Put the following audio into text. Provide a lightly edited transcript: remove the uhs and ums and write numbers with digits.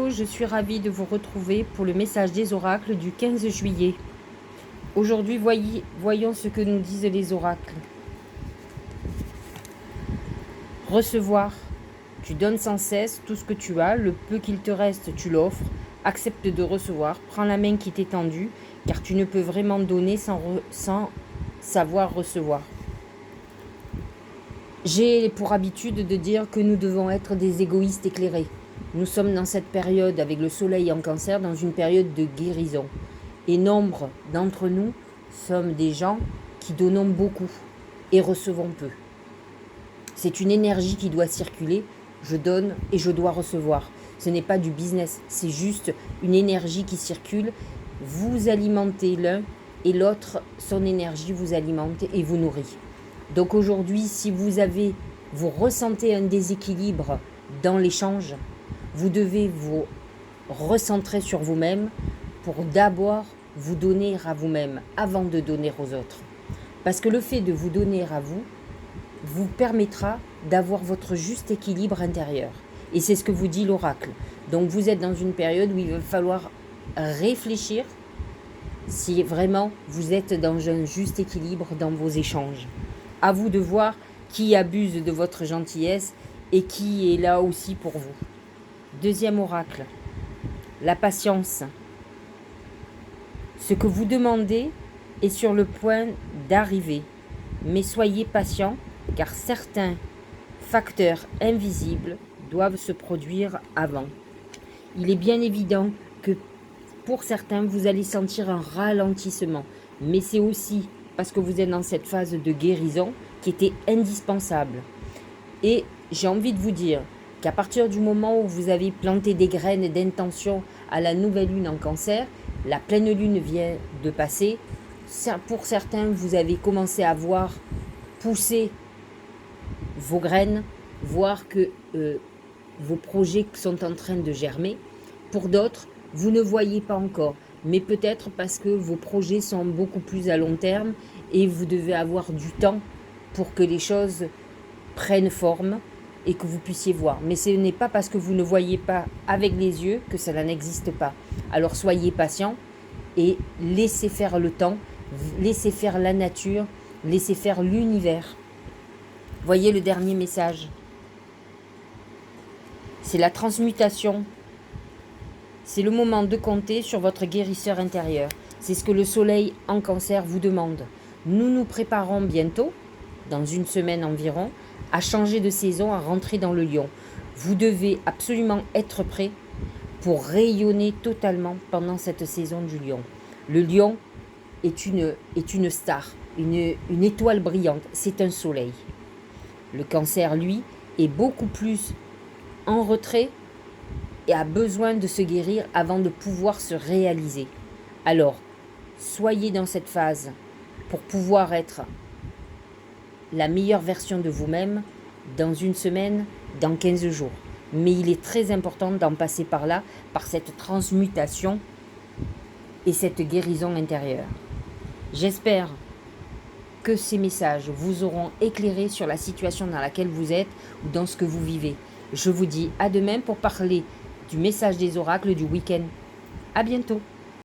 Hello, je suis ravie de vous retrouver pour le message des oracles du 15 juillet. Aujourd'hui, voyons ce que nous disent les oracles. Recevoir. Tu donnes sans cesse tout ce que tu as, le peu qu'il te reste, tu l'offres. Accepte de recevoir, prends la main qui t'est tendue, car tu ne peux vraiment donner sans savoir recevoir. J'ai pour habitude de dire que nous devons être des égoïstes éclairés. Nous sommes dans cette période, avec le soleil en cancer, dans une période de guérison. Et nombre d'entre nous sommes des gens qui donnons beaucoup et recevons peu. C'est une énergie qui doit circuler. Je donne et je dois recevoir. Ce n'est pas du business, c'est juste une énergie qui circule. Vous alimentez l'un et l'autre, son énergie vous alimente et vous nourrit. Donc aujourd'hui, si vous ressentez un déséquilibre dans l'échange, vous devez vous recentrer sur vous-même pour d'abord vous donner à vous-même avant de donner aux autres. Parce que le fait de vous donner à vous, vous permettra d'avoir votre juste équilibre intérieur. Et c'est ce que vous dit l'oracle. Donc vous êtes dans une période où il va falloir réfléchir si vraiment vous êtes dans un juste équilibre dans vos échanges. À vous de voir qui abuse de votre gentillesse et qui est là aussi pour vous. Deuxième oracle, la patience. Ce que vous demandez est sur le point d'arriver, mais soyez patient car certains facteurs invisibles doivent se produire avant. Il est bien évident que pour certains, vous allez sentir un ralentissement, mais c'est aussi parce que vous êtes dans cette phase de guérison qui était indispensable. Et j'ai envie de vous dire qu'à partir du moment où vous avez planté des graines d'intention à la nouvelle lune en cancer, la pleine lune vient de passer. Pour certains, vous avez commencé à voir pousser vos graines, voir que vos projets sont en train de germer. Pour d'autres, vous ne voyez pas encore, mais peut-être parce que vos projets sont beaucoup plus à long terme et vous devez avoir du temps pour que les choses prennent forme et que vous puissiez voir. Mais ce n'est pas parce que vous ne voyez pas avec les yeux que cela n'existe pas. Alors soyez patient et laissez faire le temps, laissez faire la nature, laissez faire l'univers. Voyez le dernier message. C'est la transmutation. C'est le moment de compter sur votre guérisseur intérieur. C'est ce que le soleil en cancer vous demande. Nous nous préparons bientôt, dans une semaine environ, à changer de saison, à rentrer dans le lion. Vous devez absolument être prêt pour rayonner totalement pendant cette saison du lion. Le lion est une star, une étoile brillante, c'est un soleil. Le cancer, lui, est beaucoup plus en retrait et a besoin de se guérir avant de pouvoir se réaliser. Alors, soyez dans cette phase pour pouvoir être la meilleure version de vous-même dans une semaine, dans 15 jours. Mais il est très important d'en passer par là, par cette transmutation et cette guérison intérieure. J'espère que ces messages vous auront éclairé sur la situation dans laquelle vous êtes ou dans ce que vous vivez. Je vous dis à demain pour parler du message des oracles du week-end. À bientôt.